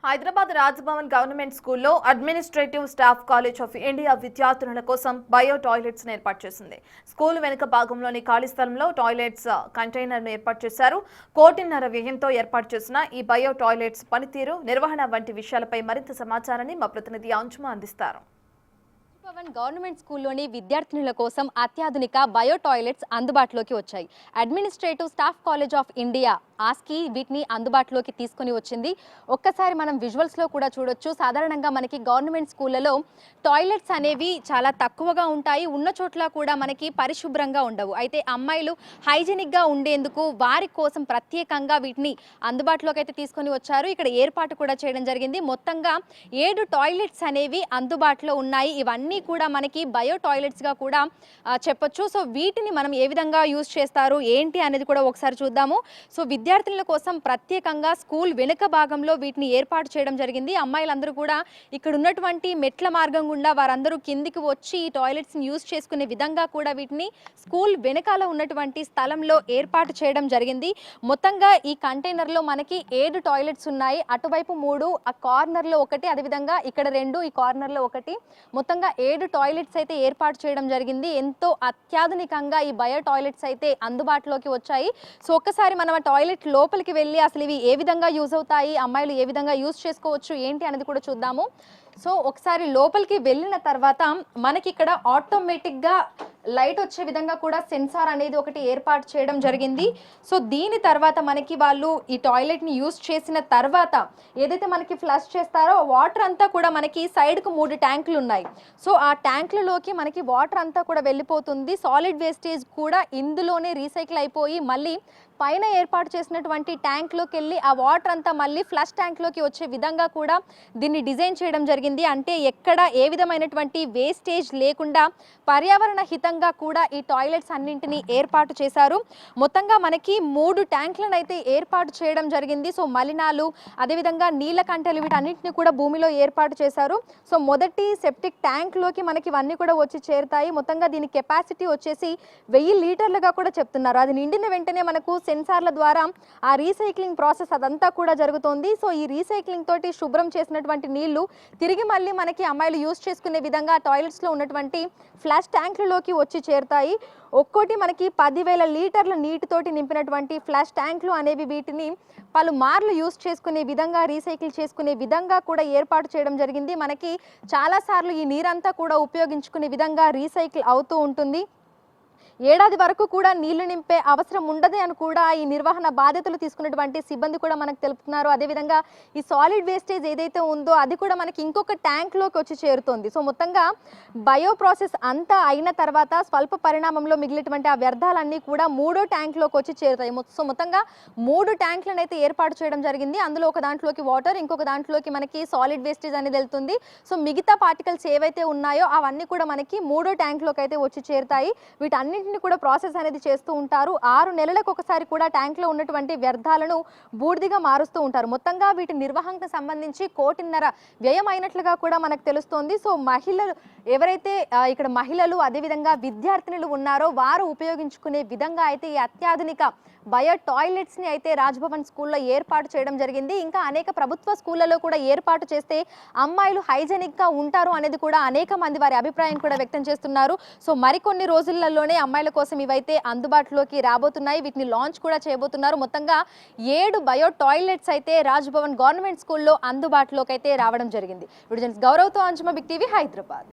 Hyderabad Raj Bhavan government స్కూల్లో administrative staff college of India విద్యార్థుల కోసం బయో టాయిలెట్స్ ఏర్పాటు చేసింది. స్కూల్ వెనుక భాగంలోని ఖాళీ స్థలంలో టాయిలెట్స్ కంటైనర్ను ఏర్పాటు చేశారు. 1.5 కోటి వ్యయంతో ఏర్పాటు చేసిన ఈ బయో టాయిలెట్స్ పనితీరు, నిర్వహణ వంటి విషయాలపై మరింత సమాచారాన్ని మా ప్రతినిధి అంజుమ అందిస్తారు. రాజ్భవన్ గవర్నమెంట్ స్కూల్లోని విద్యార్థినుల కోసం అత్యాధునిక బయో టాయిలెట్స్ అందుబాటులోకి వచ్చాయి. Administrative staff college of India ASCI వీటిని అందుబాటులోకి తీసుకొని వచ్చింది. ఒక్కసారి మనం విజువల్స్లో కూడా చూడొచ్చు. సాధారణంగా మనకి గవర్నమెంట్ స్కూళ్ళలో టాయిలెట్స్ అనేవి చాలా తక్కువగా ఉంటాయి, ఉన్న చోట్ల కూడా మనకి పరిశుభ్రంగా ఉండవు. అయితే అమ్మాయిలు హైజీనిక్గా ఉండేందుకు వారి కోసం ప్రత్యేకంగా వీటిని అందుబాటులోకి అయితే తీసుకొని వచ్చారు. ఇక్కడ ఏర్పాటు కూడా చేయడం జరిగింది. మొత్తంగా 7 టాయిలెట్స్ అనేవి అందుబాటులో ఉన్నాయి. ఇవన్నీ కూడా మనకి బయో టాయిలెట్స్గా కూడా చెప్పొచ్చు. సో వీటిని మనం ఏ విధంగా యూజ్ చేస్తారు ఏంటి అనేది కూడా ఒకసారి చూద్దాము. సో విద్యార్థుల కోసం ప్రత్యేకంగా స్కూల్ వెనుక భాగంలో వీటిని ఏర్పాటు చేయడం జరిగింది. అమ్మాయిలందరూ కూడా ఇక్కడ ఉన్నటువంటి మెట్ల మార్గం గుండా వారందరూ కిందికి వచ్చి ఈ టాయిలెట్స్ని యూజ్ చేసుకునే విధంగా కూడా వీటిని స్కూల్ వెనకాల ఉన్నటువంటి స్థలంలో ఏర్పాటు చేయడం జరిగింది. మొత్తంగా ఈ కంటైనర్లో మనకి 7 టాయిలెట్స్ ఉన్నాయి. అటువైపు 3, ఆ కార్నర్లో 1, అదేవిధంగా ఇక్కడ 2, ఈ కార్నర్లో 1, మొత్తంగా 7 టాయిలెట్స్ అయితే ఏర్పాటు చేయడం జరిగింది. ఎంతో అత్యాధునికంగా ఈ బయో టాయిలెట్స్ అయితే అందుబాటులోకి వచ్చాయి. సో ఒక్కసారి మనం ఆ టాయిలెట్ లోపలికి వెళ్ళి అసలు ఇవి ఏ విధంగా యూజ్ అవుతాయి, అమ్మాయిలు ఏ విధంగా యూజ్ చేసుకోవచ్చు ఏంటి అనేది కూడా చూద్దాము. సో ఒకసారి లోపలికి వెళ్ళిన తర్వాత మనకి ఇక్కడ ఆటోమేటిక్గా లైట్ వచ్చే విధంగా కూడా సెన్సార్ అనేది ఒకటి ఏర్పాటు చేయడం జరిగింది. సో దీని తర్వాత మనకి వాళ్ళు ఈ టాయిలెట్ని యూజ్ చేసిన తర్వాత ఏదైతే మనకి ఫ్లష్ చేస్తారో వాటర్ అంతా కూడా మనకి సైడ్కు 3 ట్యాంకులు ఉన్నాయి. సో ఆ ట్యాంకులలోకి మనకి వాటర్ అంతా కూడా వెళ్ళిపోతుంది. సాలిడ్ వేస్టేజ్ కూడా ఇందులోనే రీసైకిల్ అయిపోయి మళ్ళీ పైన ఏర్పాటు చేసినటువంటి ట్యాంక్లోకి వెళ్ళి ఆ వాటర్ అంతా మళ్ళీ ఫ్లష్ ట్యాంక్లోకి వచ్చే విధంగా కూడా దీన్ని డిజైన్ చేయడం జరిగింది. అంటే ఎక్కడ ఏ విధమైనటువంటి వేస్టేజ్ లేకుండా పర్యావరణ హితంగా కూడా ఈ టాయిలెట్స్ అన్నింటినీ ఏర్పాటు చేశారు. మొత్తంగా మనకి 3 ట్యాంకులను అయితే ఏర్పాటు చేయడం జరిగింది. సో మలినాలు, అదేవిధంగా నీళ్ళ కంటెలు వీటన్నింటినీ కూడా భూమిలో ఏర్పాటు చేశారు. సో మొదటి సెప్టిక్ ట్యాంక్లోకి మనకి ఇవన్నీ కూడా వచ్చి చేరుతాయి. మొత్తంగా దీని కెపాసిటీ వచ్చేసి 1000 లీటర్లుగా కూడా చెప్తున్నారు. అది నిండిన వెంటనే మనకు సెన్సార్ల ద్వారా ఆ రీసైక్లింగ్ ప్రాసెస్ అదంతా కూడా జరుగుతోంది. సో ఈ రీసైక్లింగ్ తోటి శుభ్రం చేసినటువంటి నీళ్లు తిరిగి మళ్ళీ మనకి అమ్మాయిలు యూజ్ చేసుకునే విధంగా టాయిలెట్స్లో ఉన్నటువంటి ఫ్లాష్ ట్యాంకులలోకి వచ్చి చేరుతాయి. ఒక్కోటి మనకి 10,000 లీటర్ల నీటితోటి నింపినటువంటి ఫ్లాష్ ట్యాంకులు అనేవి వీటిని పలుమార్లు యూజ్ చేసుకునే విధంగా, రీసైకిల్ చేసుకునే విధంగా కూడా ఏర్పాటు చేయడం జరిగింది. మనకి చాలాసార్లు ఈ నీరంతా కూడా ఉపయోగించుకునే విధంగా రీసైకిల్ అవుతూ ఉంటుంది. ఏడాది వరకు కూడా నీళ్లు నింపే అవసరం ఉండదు అని కూడా ఈ నిర్వహణ బాధ్యతలు తీసుకున్నటువంటి సిబ్బంది కూడా మనకు తెలుపుతున్నారు. అదేవిధంగా ఈ సాలిడ్ వేస్టేజ్ ఏదైతే ఉందో అది కూడా మనకి ఇంకొక ట్యాంక్లోకి వచ్చి చేరుతుంది. సో మొత్తంగా బయో ప్రాసెస్ అంతా అయిన తర్వాత స్వల్ప పరిణామంలో మిగిలినటువంటి ఆ వ్యర్థాలన్నీ కూడా 3వ ట్యాంక్లోకి వచ్చి చేరుతాయి. సో మొత్తంగా 3 ట్యాంకులను అయితే ఏర్పాటు చేయడం జరిగింది. అందులో ఒక దాంట్లోకి వాటర్, ఇంకొక దాంట్లోకి మనకి సాలిడ్ వేస్టేజ్ అనేది వెళ్తుంది. సో మిగతా పార్టికల్స్ ఏవైతే ఉన్నాయో అవన్నీ కూడా మనకి 3వ ట్యాంక్లోకి అయితే వచ్చి చేరుతాయి. వీటన్నింటినీ కూడా ప్రాసెస్ అనేది చేస్తూ ఉంటారు. 6 నెలలకు ఒకసారి కూడా ట్యాంక్లో ఉన్నటువంటి వ్యర్థాలను బూడిదిగా మారుస్తూ ఉంటారు. మొత్తంగా వీటి నిర్వహణకు సంబంధించి 1.5 కోటి వ్యయం అయినట్లుగా కూడా మనకు తెలుస్తోంది. సో మహిళలు ఎవరైతే ఇక్కడ మహిళలు అదేవిధంగా విద్యార్థినులు ఉన్నారో వారు ఉపయోగించుకునే విధంగా అయితే ఈ అత్యాధునిక బయో టాయిలెట్స్ని అయితే రాజ్భవన్ స్కూల్లో ఏర్పాటు చేయడం జరిగింది. ఇంకా అనేక ప్రభుత్వ స్కూళ్ళలో కూడా ఏర్పాటు చేస్తే అమ్మాయిలు హైజెనిక్గా ఉంటారు అనేది కూడా అనేక మంది వారి అభిప్రాయం కూడా వ్యక్తం చేస్తున్నారు. సో మరికొన్ని రోజులలోనే అమ్మాయిల కోసం ఇవైతే అందుబాటులోకి రాబోతున్నాయి. వీటిని లాంచ్ కూడా చేయబోతున్నారు. మొత్తంగా 7 బయో టాయిలెట్స్ అయితే రాజ్భవన్ గవర్నమెంట్ స్కూల్లో అందుబాటులోకి అయితే రావడం జరిగింది. గౌరవ్తో అంజుమ, బిగ్ టీవీ, హైదరాబాద్.